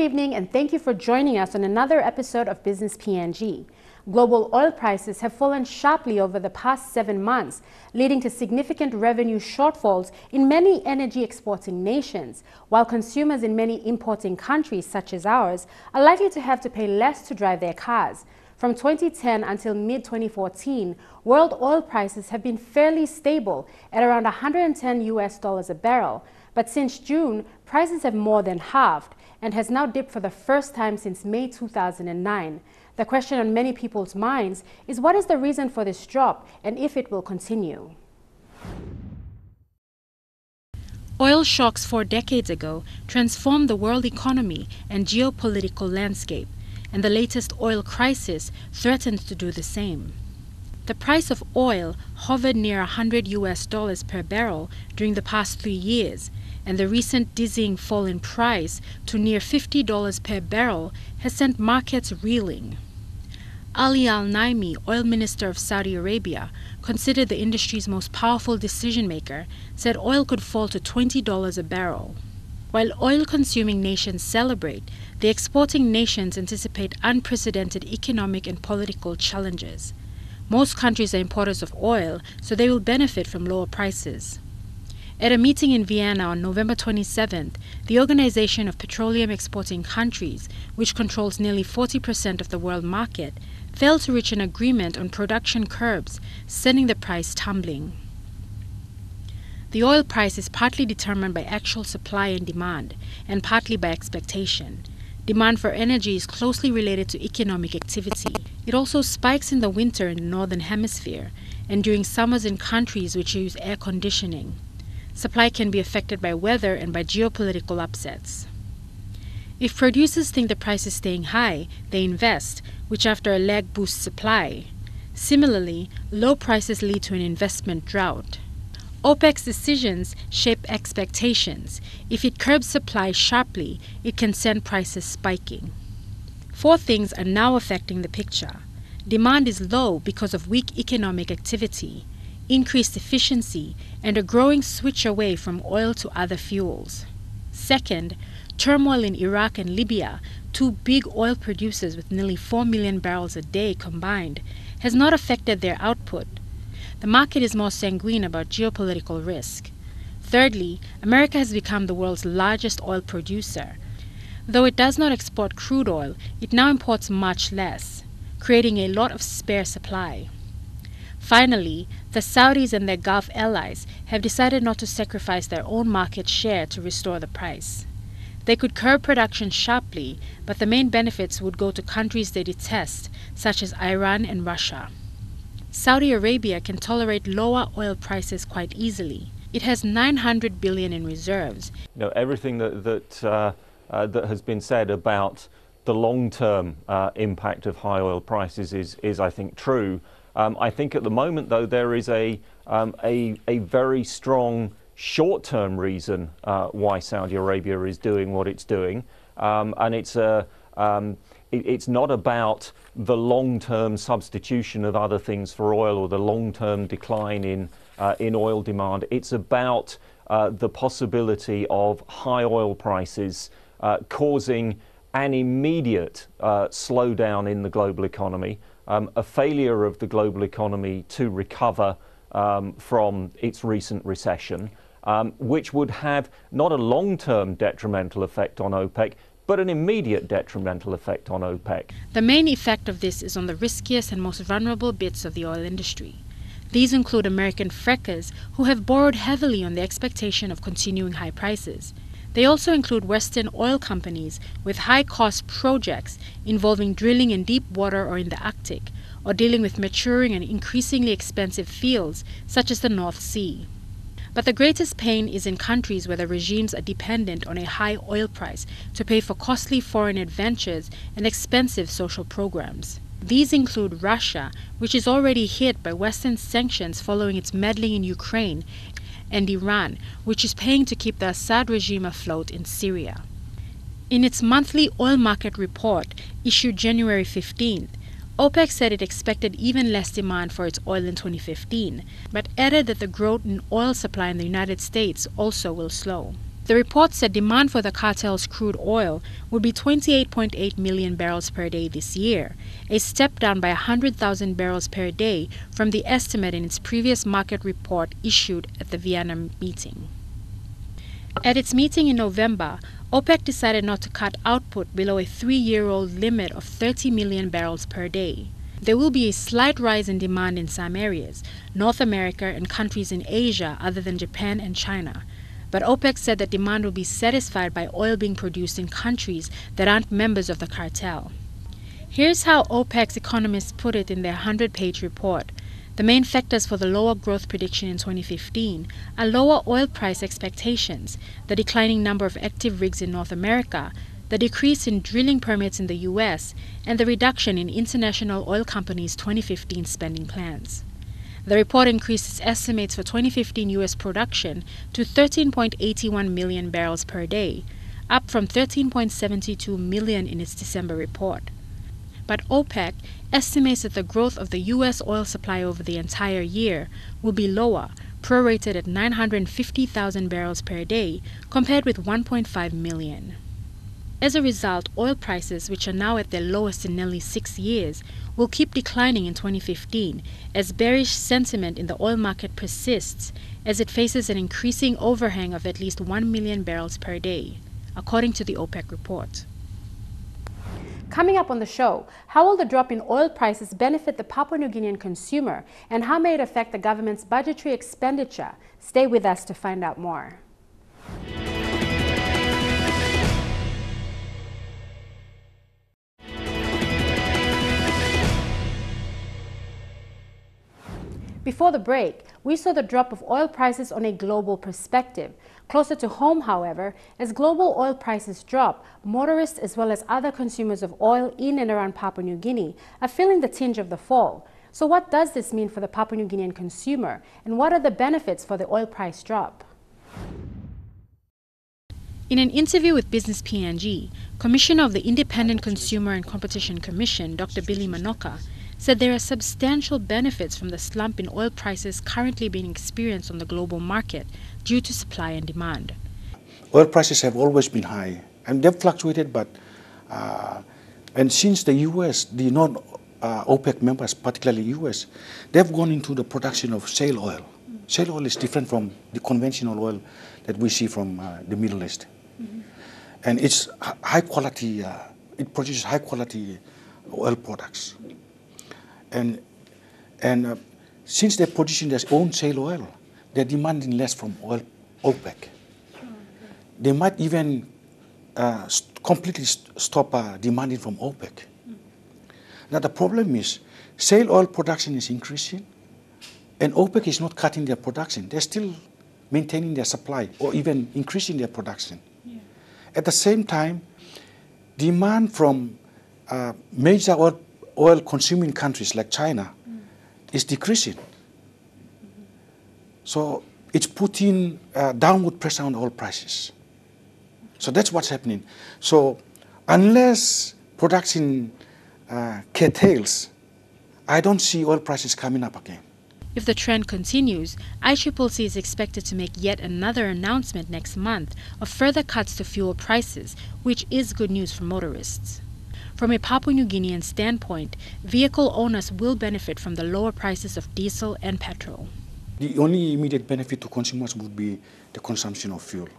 evening, and thank you for joining us on another episode of Business PNG. Global oil prices have fallen sharply over the past 7 months, leading to significant revenue shortfalls in many energy exporting nations, while consumers in many importing countries such as ours are likely to have to pay less to drive their cars. From 2010 until mid-2014, world oil prices have been fairly stable at around $110 a barrel. But since June, prices have more than halved and has now dipped for the first time since May 2009. The question on many people's minds is, what is the reason for this drop and if it will continue? Oil shocks 4 decades ago transformed the world economy and geopolitical landscape, and the latest oil crisis threatens to do the same. The price of oil hovered near $100 per barrel during the past 3 years, and the recent dizzying fall in price to near $50 per barrel has sent markets reeling. Ali Al-Naimi, oil minister of Saudi Arabia, considered the industry's most powerful decision-maker, said oil could fall to $20 a barrel. While oil-consuming nations celebrate, the exporting nations anticipate unprecedented economic and political challenges. Most countries are importers of oil, so they will benefit from lower prices. At a meeting in Vienna on November 27th, the Organization of Petroleum Exporting Countries, which controls nearly 40% of the world market, failed to reach an agreement on production curbs, sending the price tumbling. The oil price is partly determined by actual supply and demand, and partly by expectation. Demand for energy is closely related to economic activity. It also spikes in the winter in the Northern Hemisphere, and during summers in countries which use air conditioning. Supply can be affected by weather and by geopolitical upsets. If producers think the price is staying high, they invest, which after a lag boosts supply. Similarly, low prices lead to an investment drought. OPEC's decisions shape expectations. If it curbs supply sharply, it can send prices spiking. 4 things are now affecting the picture. Demand is low because of weak economic activity, increased efficiency, and a growing switch away from oil to other fuels. Second, turmoil in Iraq and Libya, 2 big oil producers with nearly 4 million barrels a day combined, has not affected their output. The market is more sanguine about geopolitical risk. Thirdly, America has become the world's largest oil producer. Though it does not export crude oil, it now imports much less, creating a lot of spare supply. Finally, the Saudis and their Gulf allies have decided not to sacrifice their own market share to restore the price. They could curb production sharply, but the main benefits would go to countries they detest, such as Iran and Russia. Saudi Arabia can tolerate lower oil prices quite easily. It has $900 billion in reserves. Everything that has been said about the long-term impact of high oil prices is I think, true. I think at the moment, though, there is a very strong short-term reason why Saudi Arabia is doing what it's doing, and it's not about the long-term substitution of other things for oil or the long-term decline in oil demand. It's about the possibility of high oil prices causing an immediate slowdown in the global economy, a failure of the global economy to recover from its recent recession, which would have not a long-term detrimental effect on OPEC, but an immediate detrimental effect on OPEC. The main effect of this is on the riskiest and most vulnerable bits of the oil industry. These include American frackers who have borrowed heavily on the expectation of continuing high prices. They also include Western oil companies with high-cost projects involving drilling in deep water or in the Arctic, or dealing with maturing and increasingly expensive fields such as the North Sea. But the greatest pain is in countries where the regimes are dependent on a high oil price to pay for costly foreign adventures and expensive social programs. These include Russia, which is already hit by Western sanctions following its meddling in Ukraine, and Iran, which is paying to keep the Assad regime afloat in Syria. In its monthly oil market report, issued January 15th, OPEC said it expected even less demand for its oil in 2015, but added that the growth in oil supply in the United States also will slow. The report said demand for the cartel's crude oil would be 28.8 million barrels per day this year, a step down by 100,000 barrels per day from the estimate in its previous market report issued at the Vienna meeting. At its meeting in November, OPEC decided not to cut output below a 3-year-old limit of 30 million barrels per day. There will be a slight rise in demand in some areas, North America and countries in Asia other than Japan and China. But OPEC said that demand will be satisfied by oil being produced in countries that aren't members of the cartel. Here's how OPEC's economists put it in their 100-page report. The main factors for the lower growth prediction in 2015 are lower oil price expectations, the declining number of active rigs in North America, the decrease in drilling permits in the U.S., and the reduction in international oil companies' 2015 spending plans. The report increased its estimates for 2015 U.S. production to 13.81 million barrels per day, up from 13.72 million in its December report. But OPEC estimates that the growth of the U.S. oil supply over the entire year will be lower, prorated at 950,000 barrels per day, compared with 1.5 million. As a result, oil prices, which are now at their lowest in nearly 6 years, will keep declining in 2015 as bearish sentiment in the oil market persists as it faces an increasing overhang of at least 1 million barrels per day, according to the OPEC report. Coming up on the show, how will the drop in oil prices benefit the Papua New Guinean consumer, and how may it affect the government's budgetary expenditure? Stay with us to find out more. Before the break, we saw the drop of oil prices on a global perspective. Closer to home, however, as global oil prices drop, motorists as well as other consumers of oil in and around Papua New Guinea are feeling the tinge of the fall. So what does this mean for the Papua New Guinean consumer, and what are the benefits for the oil price drop? In an interview with Business PNG, Commissioner of the Independent Consumer and Competition Commission, Dr. Billy Manoka, said there are substantial benefits from the slump in oil prices currently being experienced on the global market due to supply and demand. Oil prices have always been high, and they've fluctuated, but and since the U.S., the non-OPEC members, particularly U.S., they've gone into the production of shale oil. Shale oil is different from the conventional oil that we see from the Middle East. And it's high quality, it produces high quality oil products. And since they're producing their own shale oil, they're demanding less from OPEC. They might even completely stop demanding from OPEC. Now the problem is, shale oil production is increasing, and OPEC is not cutting their production. They're still maintaining their supply or even increasing their production. At the same time, demand from major oil-consuming countries like China is decreasing. So it's putting downward pressure on oil prices. So that's what's happening. So unless production curtails, I don't see oil prices coming up again. If the trend continues, ICCC is expected to make yet another announcement next month of further cuts to fuel prices, which is good news for motorists. From a Papua New Guinean standpoint, vehicle owners will benefit from the lower prices of diesel and petrol. The only immediate benefit to consumers would be the consumption of fuel.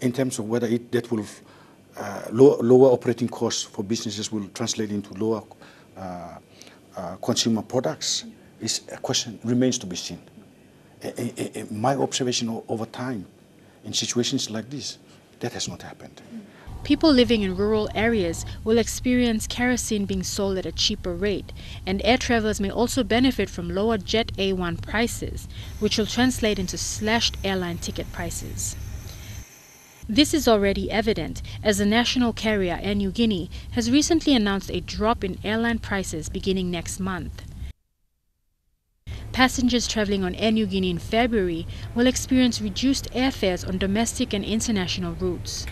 In terms of whether that will lower operating costs for businesses will translate into lower consumer products, is a question remains to be seen. My observation over time, in situations like this, that has not happened. People living in rural areas will experience kerosene being sold at a cheaper rate, and air travelers may also benefit from lower Jet A1 prices, which will translate into slashed airline ticket prices. This is already evident, as the national carrier Air New Guinea has recently announced a drop in airline prices beginning next month. Passengers traveling on Air New Guinea in February will experience reduced airfares on domestic and international routes.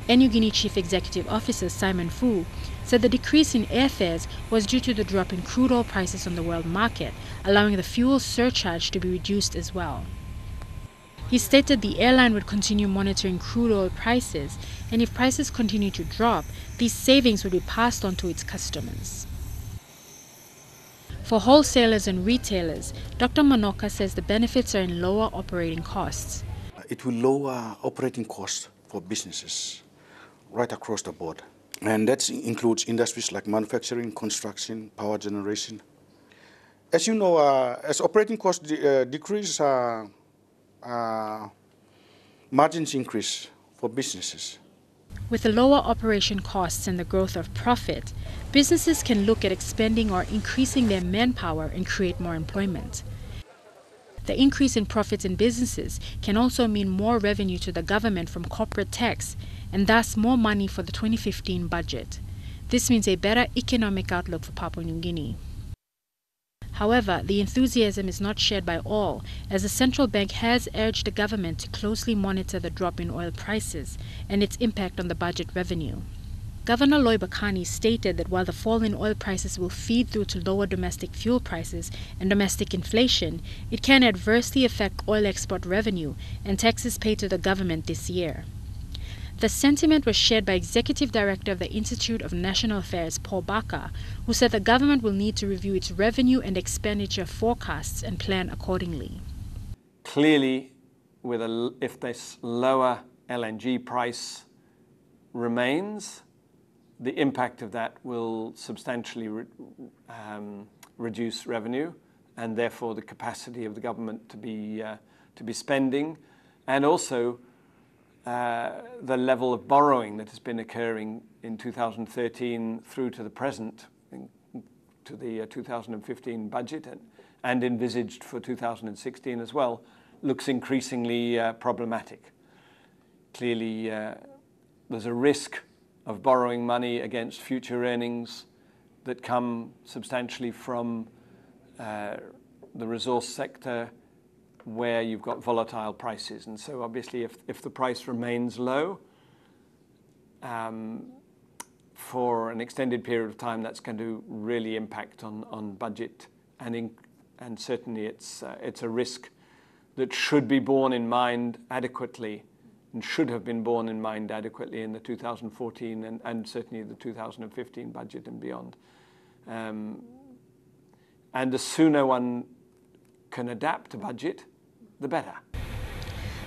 Air New Guinea Chief Executive Officer Simon Fu said the decrease in airfares was due to the drop in crude oil prices on the world market, allowing the fuel surcharge to be reduced as well. He stated the airline would continue monitoring crude oil prices, and if prices continue to drop, these savings would be passed on to its customers. For wholesalers and retailers, Dr. Manoka says the benefits are in lower operating costs. It will lower operating costs for businesses right across the board. And that includes industries like manufacturing, construction, power generation. As you know, as operating costs decrease, margins increase for businesses. With the lower operation costs and the growth of profit, businesses can look at expanding or increasing their manpower and create more employment. The increase in profits in businesses can also mean more revenue to the government from corporate tax and thus more money for the 2015 budget. This means a better economic outlook for Papua New Guinea. However, the enthusiasm is not shared by all, as the central bank has urged the government to closely monitor the drop in oil prices and its impact on the budget revenue. Governor Loy Bakani stated that while the fall in oil prices will feed through to lower domestic fuel prices and domestic inflation, it can adversely affect oil export revenue and taxes paid to the government this year. The sentiment was shared by Executive Director of the Institute of National Affairs, Paul Baka, who said the government will need to review its revenue and expenditure forecasts and plan accordingly. Clearly, if this lower LNG price remains, the impact of that will substantially reduce revenue and therefore the capacity of the government to be spending, and also the level of borrowing that has been occurring in 2013 through to the present, to the 2015 budget and envisaged for 2016 as well, looks increasingly problematic. Clearly, there's a risk of borrowing money against future earnings that come substantially from the resource sector, where you've got volatile prices. And so obviously if the price remains low for an extended period of time, that's going to really impact on budget, and certainly it's a risk that should be borne in mind adequately and should have been borne in mind adequately in the 2014 and certainly the 2015 budget and beyond. And the sooner one can adapt a budget, the better.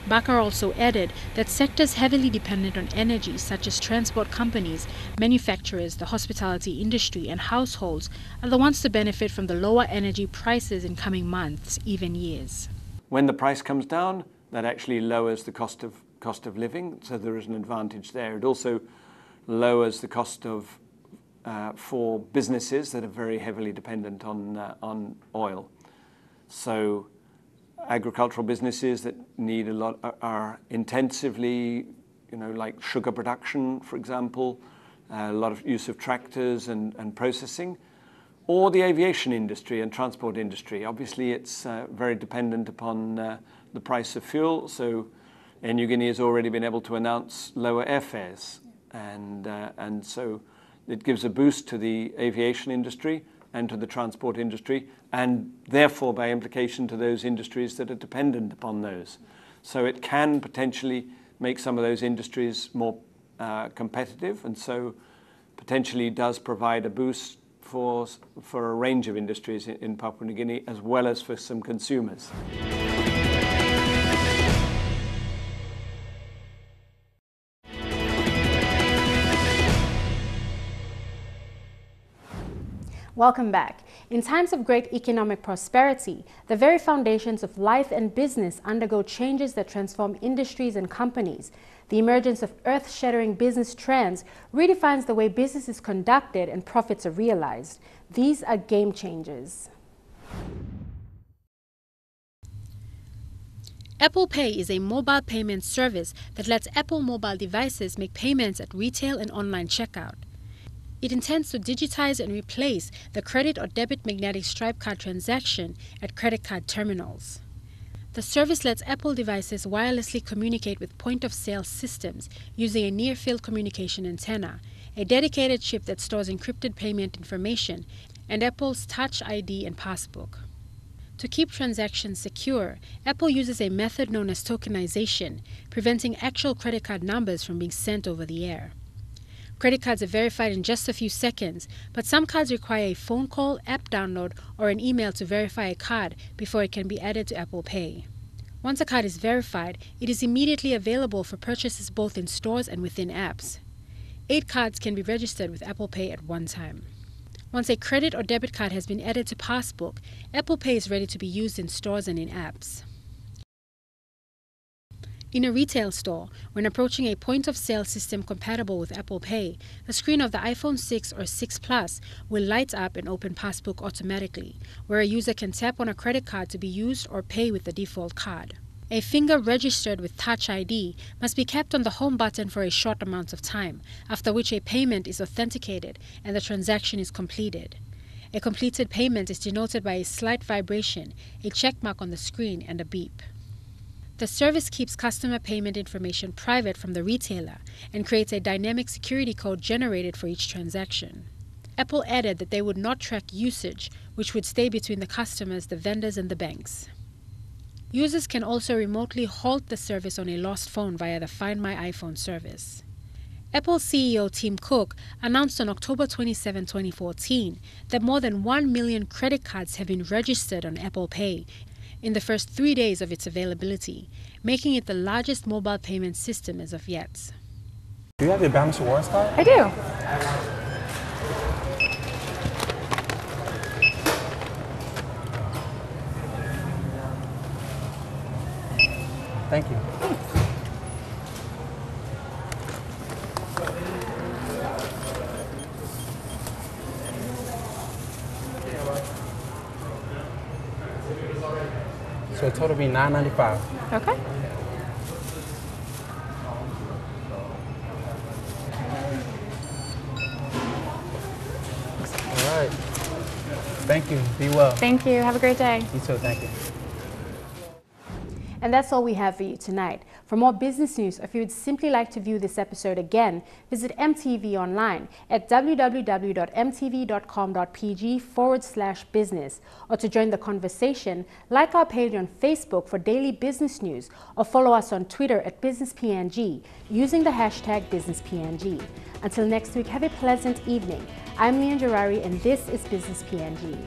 Bakar also added that sectors heavily dependent on energy, such as transport companies, manufacturers, the hospitality industry, and households, are the ones to benefit from the lower energy prices in coming months, even years. When the price comes down, that actually lowers the cost of living, so there is an advantage there. It also lowers the cost of for businesses that are very heavily dependent on oil. So agricultural businesses that need a lot are intensively, like sugar production, for example, a lot of use of tractors and processing, or the aviation industry and transport industry. Obviously, it's very dependent upon the price of fuel. So Air Niugini has already been able to announce lower airfares, and so it gives a boost to the aviation industry and to the transport industry, and therefore by implication to those industries that are dependent upon those. So it can potentially make some of those industries more competitive, and so potentially does provide a boost for a range of industries in Papua New Guinea, as well as for some consumers. Welcome back. In times of great economic prosperity, the very foundations of life and business undergo changes that transform industries and companies. The emergence of earth-shattering business trends redefines the way business is conducted and profits are realized. These are game changers. Apple Pay is a mobile payment service that lets Apple mobile devices make payments at retail and online checkout. It intends to digitize and replace the credit or debit magnetic stripe card transaction at credit card terminals. The service lets Apple devices wirelessly communicate with point-of-sale systems using a near-field communication antenna, a dedicated chip that stores encrypted payment information, and Apple's Touch ID and Passbook. To keep transactions secure, Apple uses a method known as tokenization, preventing actual credit card numbers from being sent over the air. Credit cards are verified in just a few seconds, but some cards require a phone call, app download, or an email to verify a card before it can be added to Apple Pay. Once a card is verified, it is immediately available for purchases both in stores and within apps. 8 cards can be registered with Apple Pay at one time. Once a credit or debit card has been added to Passbook, Apple Pay is ready to be used in stores and in apps. In a retail store, when approaching a point-of-sale system compatible with Apple Pay, the screen of the iPhone 6 or 6 Plus will light up and open Passbook automatically, where a user can tap on a credit card to be used or pay with the default card. A finger registered with Touch ID must be kept on the home button for a short amount of time, after which a payment is authenticated and the transaction is completed. A completed payment is denoted by a slight vibration, a check mark on the screen, and a beep. The service keeps customer payment information private from the retailer and creates a dynamic security code generated for each transaction. Apple added that they would not track usage, which would stay between the customers, the vendors, and the banks. Users can also remotely halt the service on a lost phone via the Find My iPhone service. Apple CEO Tim Cook announced on October 27, 2014, that more than 1 million credit cards have been registered on Apple Pay in the first 3 days of its availability, making it the largest mobile payment system as of yet. Do you have your Balance Rewards card? I do. Thank you. So a total will be $9.95. Okay. All right. Thank you. Be well. Thank you. Have a great day. You too. Thank you. And that's all we have for you tonight. For more business news, or if you would simply like to view this episode again, visit MTV online at www.mtv.com.pg/business. Or to join the conversation, like our page on Facebook for daily business news, or follow us on Twitter at BusinessPNG using the hashtag BusinessPNG. Until next week, have a pleasant evening. I'm Leon Jarari, and this is Business PNG.